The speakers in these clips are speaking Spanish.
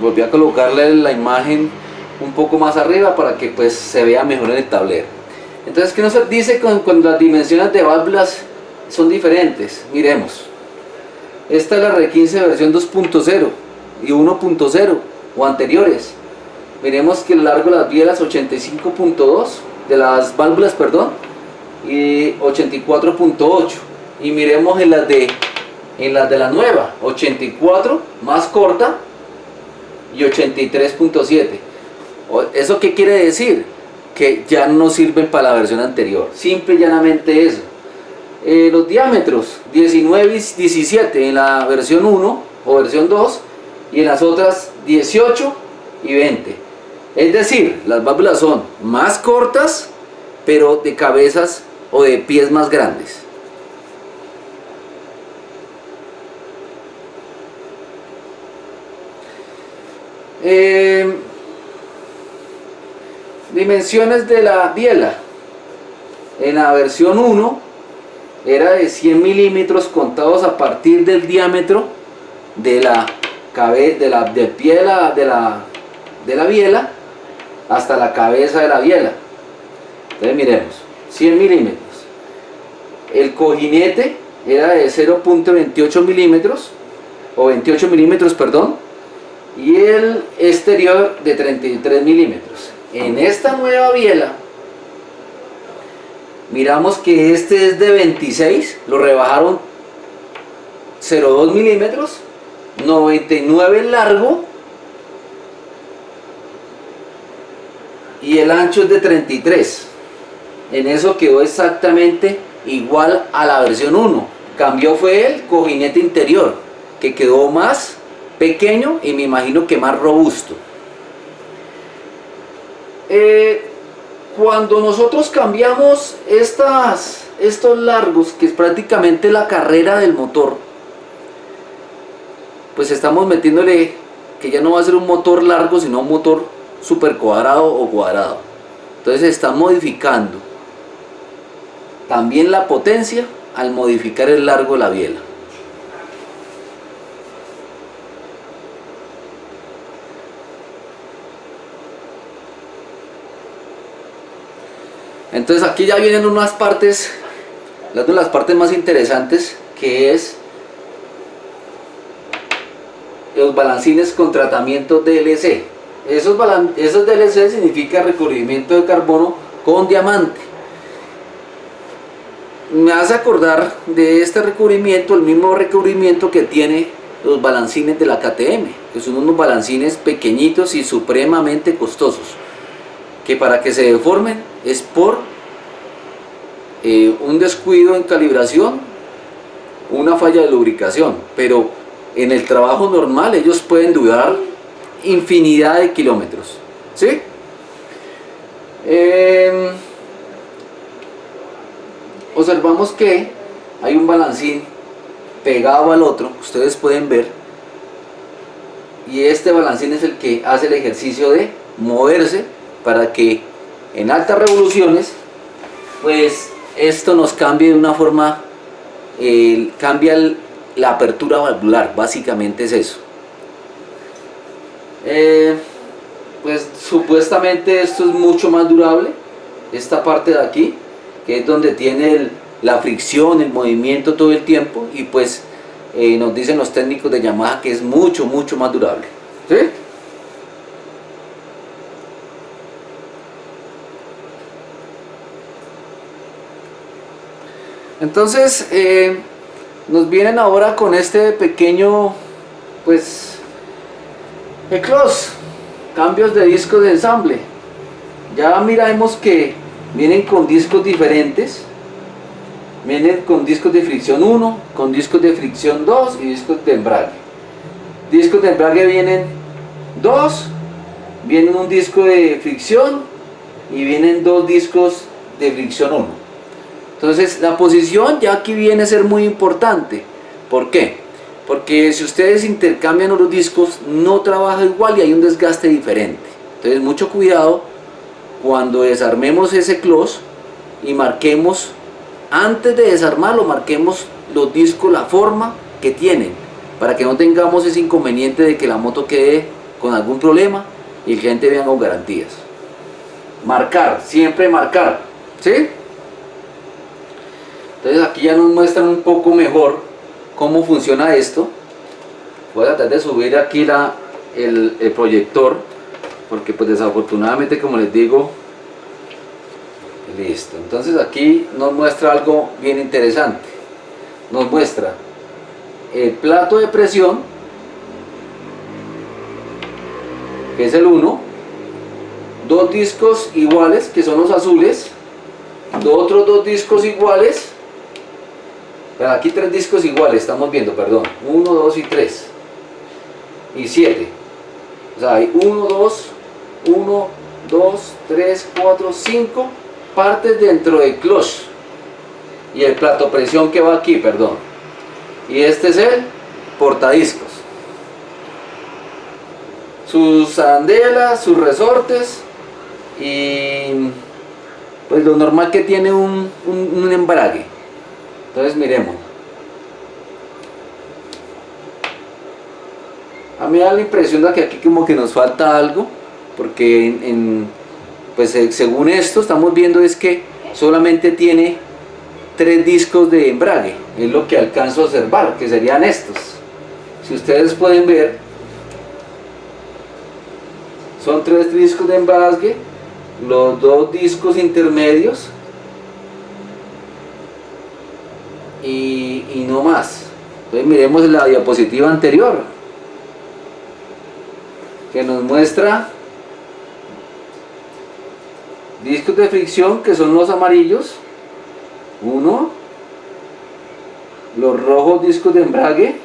Volví a colocarle la imagen un poco más arriba para que pues se vea mejor en el tablero. Entonces, ¿qué nos dice cuando las dimensiones de válvulas son diferentes? Miremos. Esta es la R15 versión 2.0 y 1.0 o anteriores. Miremos que el largo de las bielas 85.2 de las válvulas, perdón, y 84.8. Y miremos en las de la nueva, 84 más corta y 83.7. ¿Eso qué quiere decir? Que ya no sirven para la versión anterior. Simple y llanamente eso. Los diámetros 19 y 17 en la versión 1 o versión 2 y en las otras 18 y 20. Es decir, las válvulas son más cortas pero de cabezas o de pies más grandes. Dimensiones de la biela. En la versión 1 era de 100 milímetros contados a partir del diámetro del pie de la biela hasta la cabeza de la biela. Entonces miremos, 100 milímetros. El cojinete era de 0.28 milímetros o 28 milímetros, perdón, y el exterior de 33 milímetros. En esta nueva biela miramos que este es de 26, lo rebajaron 0.2 milímetros, 99 el largo y el ancho es de 33. En eso quedó exactamente igual a la versión 1. Cambió fue el cojinete interior, que quedó más pequeño y me imagino que más robusto. Cuando nosotros cambiamos estos largos, que es prácticamente la carrera del motor, pues estamos metiéndole que ya no va a ser un motor largo, sino un motor super cuadrado o cuadrado. Entonces se está modificando también la potencia al modificar el largo de la biela. Entonces aquí ya vienen unas partes, una de las partes más interesantes, que es los balancines con tratamiento DLC. Esos DLC significa recubrimiento de carbono con diamante. Me hace acordar de este recubrimiento, el mismo recubrimiento que tiene los balancines de la KTM, que son unos balancines pequeñitos y supremamente costosos, que para que se deformen es por un descuido en calibración, una falla de lubricación, pero en el trabajo normal ellos pueden durar infinidad de kilómetros, ¿sí? Observamos que hay un balancín pegado al otro, ustedes pueden ver, y este balancín es el que hace el ejercicio de moverse para que en altas revoluciones pues esto nos cambie de una forma, cambia la apertura valvular, básicamente es eso. Pues supuestamente esto es mucho más durable, esta parte de aquí, que es donde tiene la fricción, el movimiento todo el tiempo, y pues nos dicen los técnicos de Yamaha que es mucho más durable, ¿sí? Entonces nos vienen ahora con este pequeño pues eclos, cambios de discos de ensamble. Ya miramos que vienen con discos diferentes, vienen con discos de fricción 1, con discos de fricción 2 y discos de embrague. Discos de embrague vienen 2, vienen un disco de fricción y vienen 2 discos de fricción 1. Entonces la posición ya aquí viene a ser muy importante. ¿Por qué? Porque si ustedes intercambian los discos no trabaja igual y hay un desgaste diferente. Entonces mucho cuidado cuando desarmemos ese close y marquemos, antes de desarmarlo, marquemos los discos, la forma que tienen, para que no tengamos ese inconveniente de que la moto quede con algún problema y el cliente venga con garantías. Marcar, siempre marcar, ¿sí? Entonces aquí ya nos muestran un poco mejor cómo funciona esto. Voy a tratar de subir aquí el proyector, porque pues desafortunadamente, como les digo, listo. Entonces aquí nos muestra algo bien interesante. Nos muestra el plato de presión, que es el 1, dos discos iguales, que son los azules, otros dos discos iguales. Bueno, aquí 3 discos iguales, estamos viendo, perdón, 1, 2 y 3 y 7. O sea, hay 1, 2, 3, 4, 5 partes dentro del clutch y el plato presión que va aquí, perdón. Y este es el portadiscos, sus arandelas, sus resortes y pues lo normal que tiene un embrague. Entonces miremos, a mí me da la impresión de que aquí como que nos falta algo, porque pues según esto estamos viendo es que solamente tiene 3 discos de embrague, es lo que alcanzo a observar, que serían estos. Si ustedes pueden ver, son 3 discos de embrague, los 2 discos intermedios y no más. Entonces miremos la diapositiva anterior, que nos muestra discos de fricción, que son los amarillos, 1, los rojos discos de embrague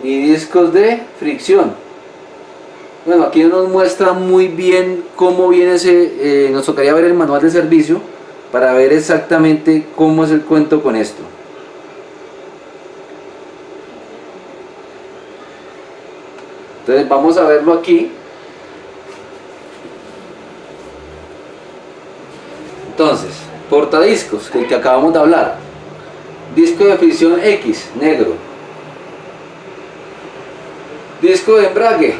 y discos de fricción. Bueno, aquí nos muestra muy bien cómo viene nos tocaría ver el manual de servicio para ver exactamente cómo es el cuento con esto. Entonces vamos a verlo aquí. Entonces, portadiscos, el que acabamos de hablar, disco de fricción X, negro, disco de embrague,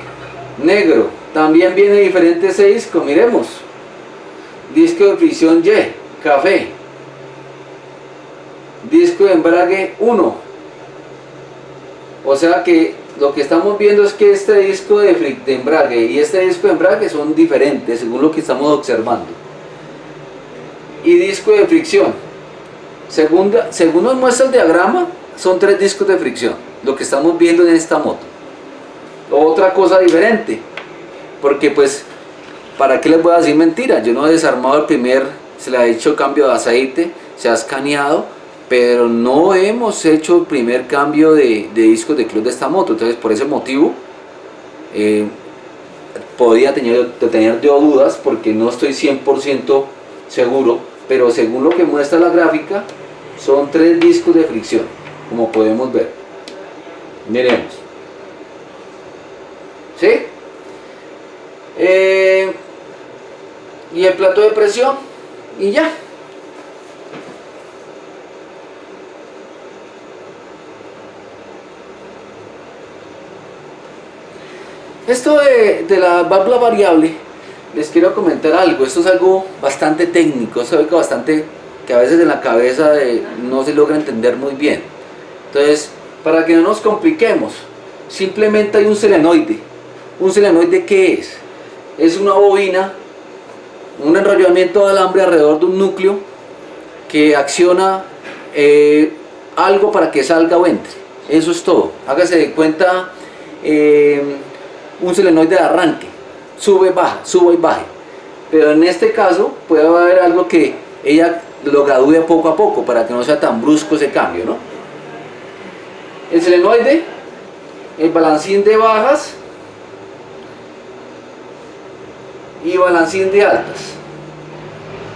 negro, también viene diferente ese disco, miremos, disco de fricción Y, café, disco de embrague 1, o sea que lo que estamos viendo es que este disco de embrague y este disco de embrague son diferentes según lo que estamos observando. Y disco de fricción, según nos muestra el diagrama, son 3 discos de fricción, lo que estamos viendo en esta moto. Otra cosa diferente, porque pues, ¿para qué les voy a decir mentira? Yo no he desarmado se le ha hecho cambio de aceite, se ha escaneado, pero no hemos hecho el primer cambio de discos de clutch de esta moto. Entonces por ese motivo podría tener yo dudas, porque no estoy 100% seguro, pero según lo que muestra la gráfica son 3 discos de fricción, como podemos ver. Miremos, ¿sí? Y el plato de presión y ya. Esto de la válvula variable, les quiero comentar algo. Esto es algo bastante técnico, es algo bastante que a veces en la cabeza no se logra entender muy bien. Entonces, para que no nos compliquemos, simplemente hay un solenoide. ¿Un solenoide qué es? Es una bobina, un enrollamiento de alambre alrededor de un núcleo que acciona algo para que salga o entre. Eso es todo. Hágase de cuenta un solenoide de arranque, sube, baja, sube y baje. Pero en este caso puede haber algo que ella lo gradúe poco a poco para que no sea tan brusco ese cambio, ¿no? El solenoide, el balancín de bajas y balancín de altas.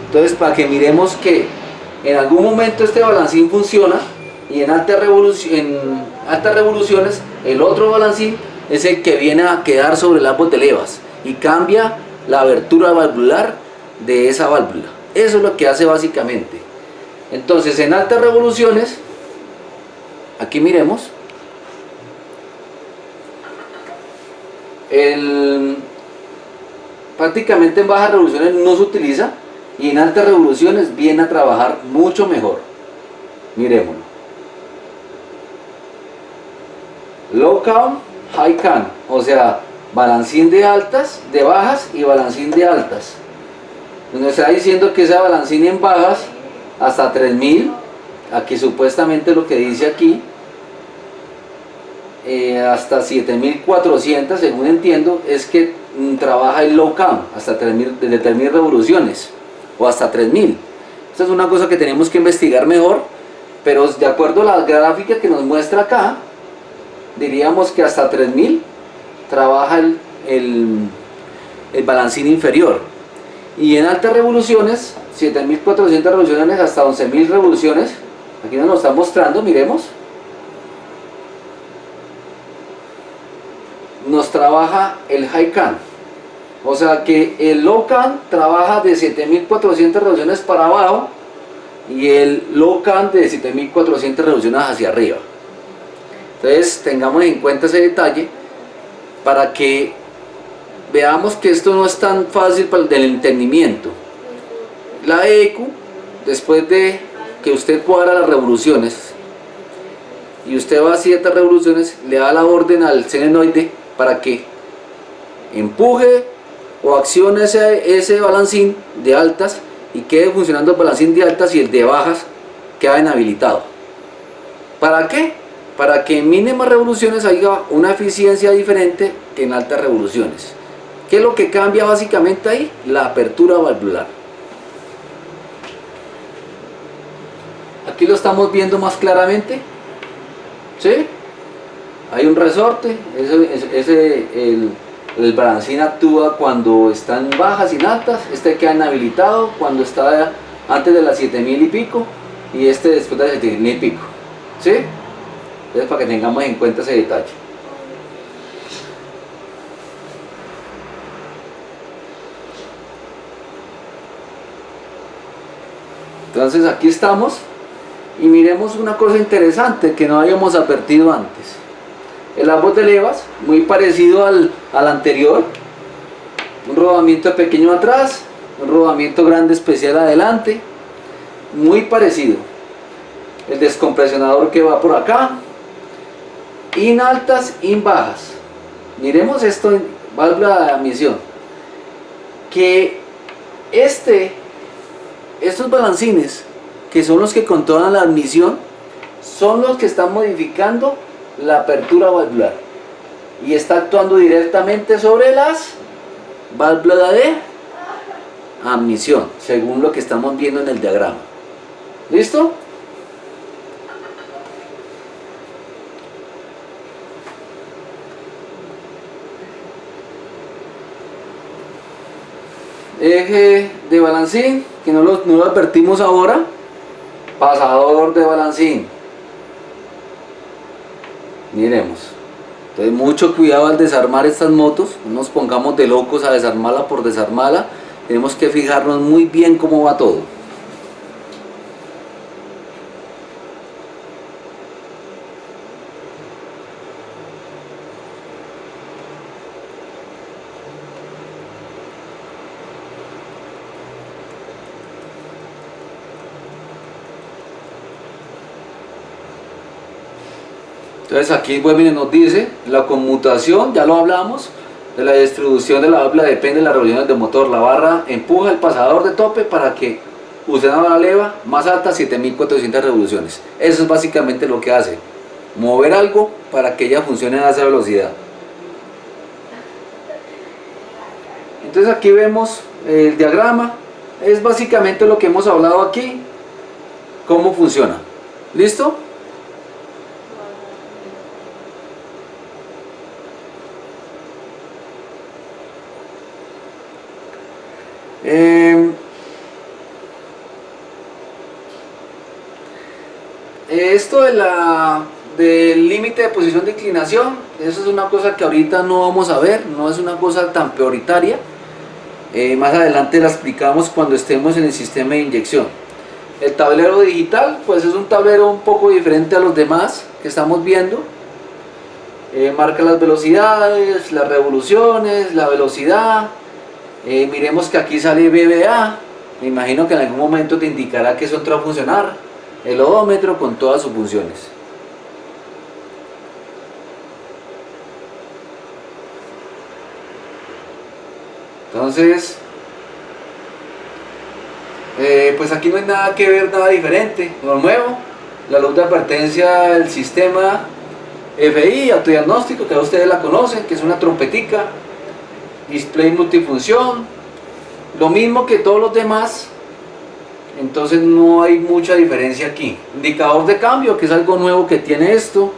Entonces, para que miremos que en algún momento este balancín funciona y en altas revoluciones el otro balancín es el que viene a quedar sobre el árbol de levas y cambia la abertura valvular de esa válvula. Eso es lo que hace básicamente. Entonces, en altas revoluciones, aquí miremos, Prácticamente en bajas revoluciones no se utiliza, y en altas revoluciones viene a trabajar mucho mejor. Miremoslo. Low count, high count, o sea, balancín de altas, de bajas y balancín de altas. Nos está diciendo que esa balancín en bajas hasta 3000, aquí supuestamente lo que dice aquí, hasta 7400, según entiendo, es que trabaja el low count hasta 3000, desde 3000 revoluciones o hasta 3000. Esta es una cosa que tenemos que investigar mejor, pero de acuerdo a la gráfica que nos muestra acá, diríamos que hasta 3000 trabaja el balancín inferior, y en altas revoluciones 7400 revoluciones hasta 11000 revoluciones, aquí nos lo está mostrando, miremos, nos trabaja el high count, o sea que el low count trabaja de 7400 revoluciones para abajo y el low count de 7400 revoluciones hacia arriba. Entonces tengamos en cuenta ese detalle para que veamos que esto no es tan fácil para el entendimiento. La EQ, después de que usted cuadra las revoluciones y usted va a 7 revoluciones, le da la orden al solenoide para que empuje o accione ese balancín de altas y quede funcionando el balancín de altas, y el de bajas queda inhabilitado. ¿Para qué? Para que en mínimas revoluciones haya una eficiencia diferente que en altas revoluciones. ¿Qué es lo que cambia básicamente ahí? La apertura valvular. Aquí lo estamos viendo más claramente, ¿sí? Hay un resorte, el balancín actúa cuando están bajas y altas, este queda inhabilitado cuando está antes de las 7000 y pico, y este después de las 7000 y pico, ¿sí? Entonces, para que tengamos en cuenta ese detalle. Entonces aquí estamos, y miremos una cosa interesante que no habíamos advertido antes. El árbol de levas, muy parecido al anterior, un rodamiento pequeño atrás, un rodamiento grande especial adelante, muy parecido. El descompresionador que va por acá, in altas, in bajas. Miremos esto en válvula de admisión, que estos balancines, que son los que controlan la admisión, son los que están modificando la apertura valvular, y está actuando directamente sobre las válvulas de admisión, según lo que estamos viendo en el diagrama. ¿Listo? Eje de balancín, que no lo advertimos ahora. Pasador de balancín. Miremos. Entonces mucho cuidado al desarmar estas motos, no nos pongamos de locos a desarmarla por desarmarla. Tenemos que fijarnos muy bien cómo va todo. Entonces aquí nos dice la conmutación, ya lo hablamos, de la distribución de la válvula depende de las revoluciones del motor. La barra empuja el pasador de tope para que use una leva más alta, 7400 revoluciones. Eso es básicamente lo que hace, mover algo para que ella funcione a esa velocidad. Entonces aquí vemos el diagrama, es básicamente lo que hemos hablado aquí, cómo funciona. ¿Listo? Esto del límite de posición de inclinación, eso es una cosa que ahorita no vamos a ver, no es una cosa tan prioritaria. Más adelante la explicamos cuando estemos en el sistema de inyección. El tablero digital, pues es un tablero un poco diferente a los demás que estamos viendo. marca las velocidades, las revoluciones, la velocidad. Miremos que aquí sale BBA. Me imagino que en algún momento te indicará que eso entró a funcionar. El odómetro con todas sus funciones. Entonces, pues aquí no hay nada que ver, nada diferente. Lo nuevo, la luz de advertencia del sistema FI, autodiagnóstico, que ustedes la conocen, que es una trompetica, display multifunción, lo mismo que todos los demás. Entonces no hay mucha diferencia aquí. Indicador de cambio, que es algo nuevo que tiene esto.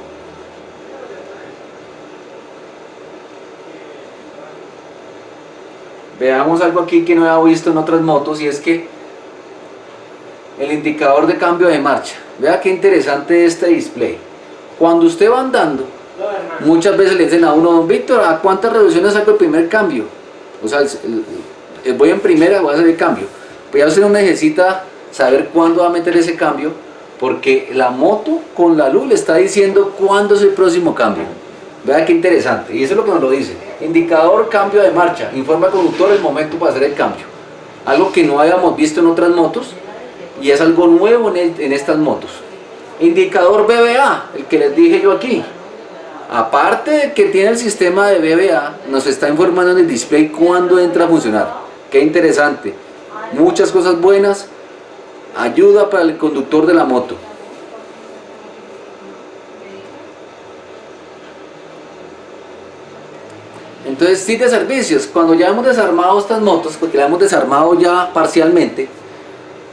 Veamos algo aquí que no había visto en otras motos, y es que el indicador de cambio de marcha. Vea qué interesante este display. Cuando usted va andando, muchas veces le dicen a uno: don Víctor, ¿a cuántas revoluciones saco el primer cambio? O sea, voy en primera, voy a hacer el cambio. Pues ya usted no necesita saber cuándo va a meter ese cambio, porque la moto con la luz le está diciendo cuándo es el próximo cambio. Vea qué interesante, y eso es lo que nos lo dice. Indicador cambio de marcha, informa al conductor el momento para hacer el cambio. Algo que no habíamos visto en otras motos, y es algo nuevo en estas motos. Indicador BBA, el que les dije yo aquí. Aparte de que tiene el sistema de BBA, nos está informando en el display cuándo entra a funcionar. Qué interesante. Muchas cosas buenas. Ayuda para el conductor de la moto. Entonces, sí, de servicios. Cuando ya hemos desarmado estas motos, porque la hemos desarmado ya parcialmente,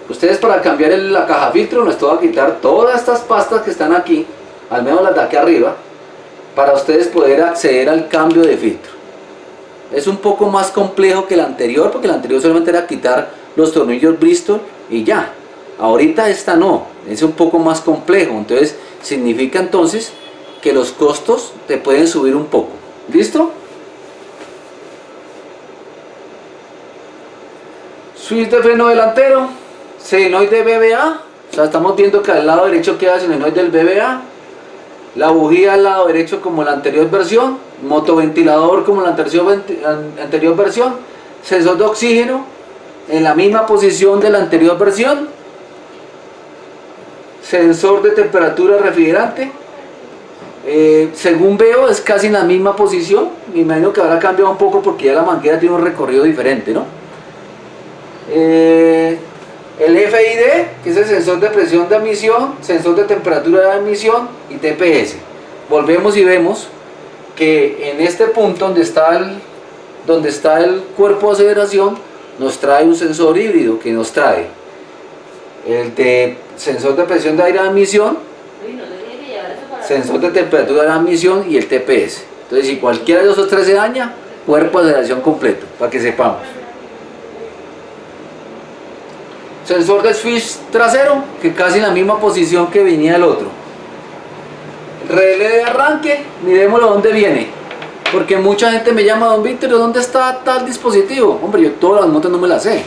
ustedes, para cambiar la caja filtro, les toca quitar todas estas pastas que están aquí, al menos las de aquí arriba, para ustedes poder acceder al cambio de filtro. Es un poco más complejo que el anterior, porque el anterior solamente era quitar los tornillos Bristol y ya. Ahorita esta no, es un poco más complejo. Entonces significa entonces que los costos te pueden subir un poco. ¿Listo? Switch de freno delantero, solenoide BBA. O sea, estamos viendo que al lado derecho queda el solenoide del BBA. La bujía al lado derecho como la anterior versión. Motoventilador como la anterior versión. Sensor de oxígeno en la misma posición de la anterior versión. Sensor de temperatura refrigerante. Según veo es casi en la misma posición. Me imagino que habrá cambiado un poco porque ya la manguera tiene un recorrido diferente, ¿no? El FID, que es el sensor de presión de admisión, sensor de temperatura de admisión, y TPS. Volvemos y vemos que en este punto donde está el cuerpo de aceleración, nos trae un sensor híbrido que nos trae el sensor de presión de aire de admisión, sensor de temperatura de admisión y el TPS. Entonces, si cualquiera de esos tres se daña, cuerpo de aceleración completo, para que sepamos. Sensor de switch trasero, que casi en la misma posición que venía el otro. Relé de arranque, miremoslo dónde viene, porque mucha gente me llama: don Víctor, ¿dónde está tal dispositivo? Hombre, yo todas las motos no me las sé.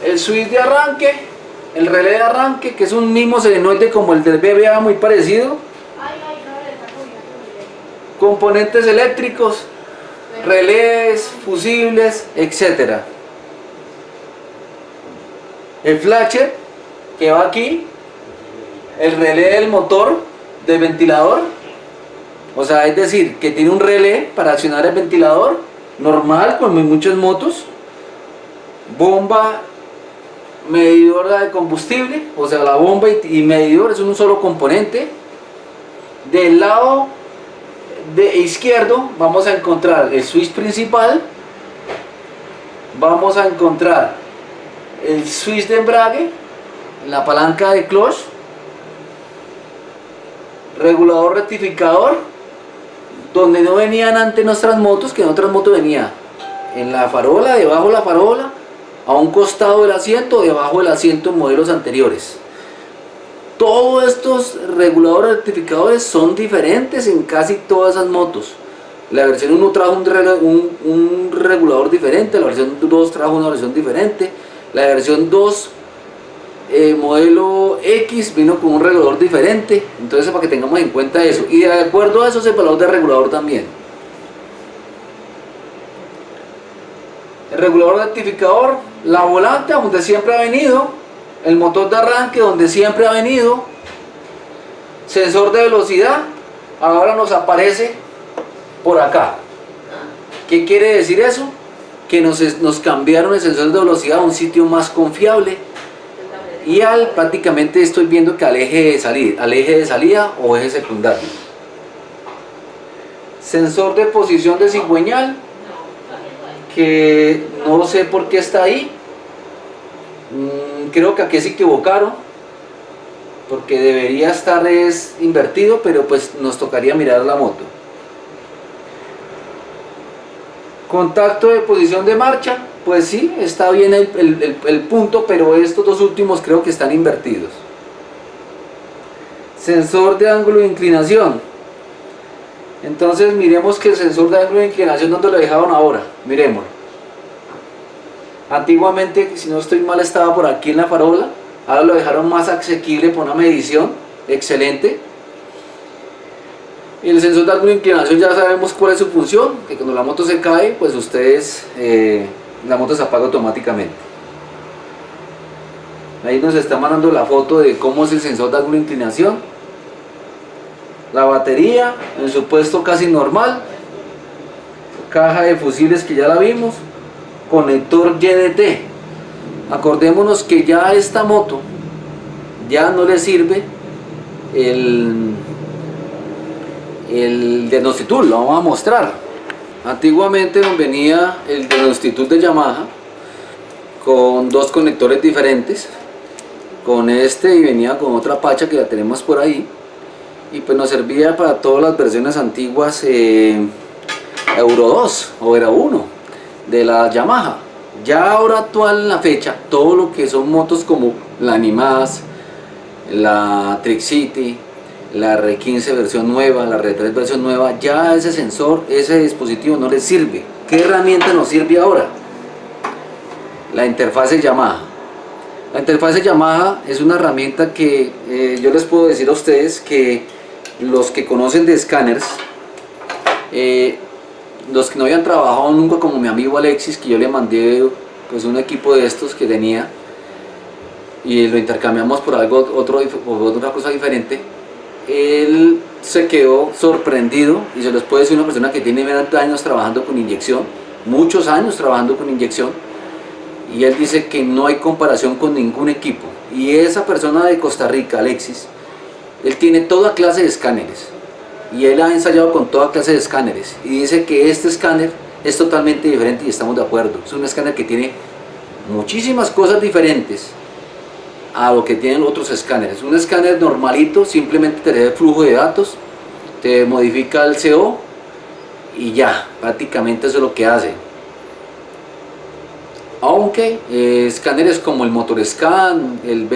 El switch de arranque, el relé de arranque, que es un mismo solenoide como el del BBA, muy parecido. Componentes eléctricos, relés, fusibles, etcétera. El flasher que va aquí, el relé del motor del ventilador, o sea, es decir, que tiene un relé para accionar el ventilador normal, como en muchas motos. Bomba medidora de combustible, o sea, la bomba y medidor es un solo componente. Del lado izquierdo vamos a encontrar el switch principal, vamos a encontrar el switch de embrague, la palanca de clutch, regulador rectificador, donde no venían antes nuestras motos, que en otras motos venía en la farola, debajo de la farola, a un costado del asiento, debajo del asiento en modelos anteriores. Todos estos reguladores rectificadores son diferentes en casi todas esas motos. La versión 1 trajo un regulador diferente, la versión 2 trajo una versión diferente. La versión 2 modelo X vino con un regulador diferente, entonces para que tengamos en cuenta eso, y de acuerdo a eso es el valor del regulador también. El regulador rectificador, la volante donde siempre ha venido, el motor de arranque donde siempre ha venido, sensor de velocidad, ahora nos aparece por acá. ¿Qué quiere decir eso? Que nos cambiaron el sensor de velocidad a un sitio más confiable, y prácticamente estoy viendo que al eje de salida o eje secundario. Sensor de posición de cigüeñal, que no sé por qué está ahí. Creo que aquí se equivocaron, porque debería estar invertido, pero pues nos tocaría mirar la moto. Contacto de posición de marcha, pues sí, está bien el punto, pero estos dos últimos creo que están invertidos. Sensor de ángulo de inclinación. Entonces miremos que el sensor de ángulo de inclinación, ¿dónde lo dejaron ahora? Miremoslo. Antiguamente, si no estoy mal, estaba por aquí en la farola, ahora lo dejaron más asequible por una medición excelente. Y el sensor de ángulo de inclinación ya sabemos cuál es su función, que cuando la moto se cae, pues la moto se apaga automáticamente. Ahí nos está mandando la foto de cómo es el sensor de ángulo de inclinación. La batería en su puesto casi normal, caja de fusibles que ya la vimos, conector YDT. Acordémonos que ya a esta moto ya no le sirve el Denostitul, lo vamos a mostrar. Antiguamente nos venía el Denostitul de Yamaha con dos conectores diferentes, con este, y venía con otra pacha que la tenemos por ahí, y pues nos servía para todas las versiones antiguas Euro 2 o Euro 1 de la Yamaha. Ya ahora actual, en la fecha, todo lo que son motos como la Animaz, la Trick City, la R15 versión nueva, la R3 versión nueva, ya ese sensor, ese dispositivo no les sirve. ¿Qué herramienta nos sirve ahora? La interfase Yamaha. La interfase Yamaha es una herramienta que yo les puedo decir a ustedes que los que conocen de escáneres, los que no habían trabajado nunca, como mi amigo Alexis, que yo le mandé pues un equipo de estos que tenía y lo intercambiamos por otra cosa diferente, él se quedó sorprendido, y se los puede decir una persona que tiene 20 años trabajando con inyección, muchos años trabajando con inyección, y él dice que no hay comparación con ningún equipo. Y esa persona de Costa Rica, Alexis, él tiene toda clase de escáneres y él ha ensayado con toda clase de escáneres, y dice que este escáner es totalmente diferente, y estamos de acuerdo. Es un escáner que tiene muchísimas cosas diferentes a lo que tienen otros escáneres. Un escáner normalito simplemente te lee el flujo de datos, te modifica el CO y ya, prácticamente eso es lo que hace. Aunque escáneres como el Motorscan, el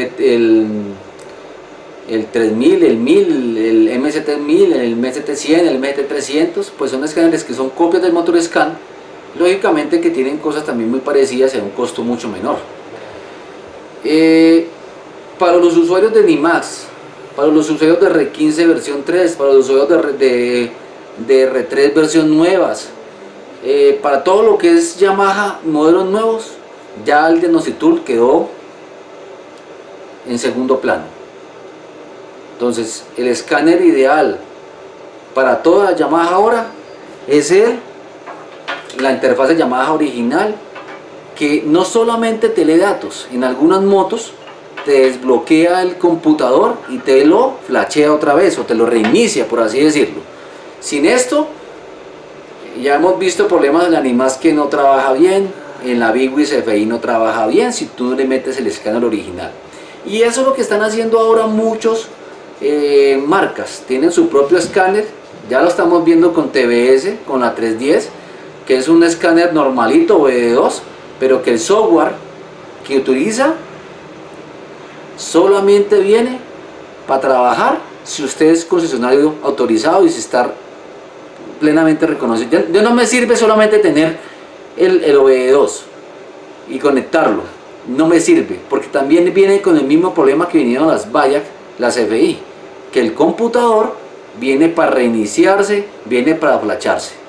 3000, el 1000, el MST1000, el MST100, el MST300, pues son escáneres que son copias del Motorscan, lógicamente que tienen cosas también muy parecidas y a un costo mucho menor. Para los usuarios de Nimax, para los usuarios de R15 versión 3, para los usuarios de R3 versión nuevas, para todo lo que es Yamaha modelos nuevos, ya el Denostitul quedó en segundo plano. Entonces el escáner ideal para toda Yamaha ahora es la interfaz Yamaha original, que no solamente te lee datos, en algunas motos te desbloquea el computador y te lo flashea otra vez, o te lo reinicia, por así decirlo. Sin esto, ya hemos visto problemas en la Animaz que no trabaja bien, en la Bigwis FI no trabaja bien si tú no le metes el escáner original. Y eso es lo que están haciendo ahora muchos marcas, tienen su propio escáner. Ya lo estamos viendo con TBS, con la 310, que es un escáner normalito, BD2, pero que el software que utiliza solamente viene para trabajar si usted es concesionario autorizado y si está plenamente reconocido. Ya no me sirve solamente tener el OBD2 y conectarlo. no me sirve, porque también viene con el mismo problema que vinieron las VAIAC, las FI, que el computador viene para reiniciarse, viene para flacharse.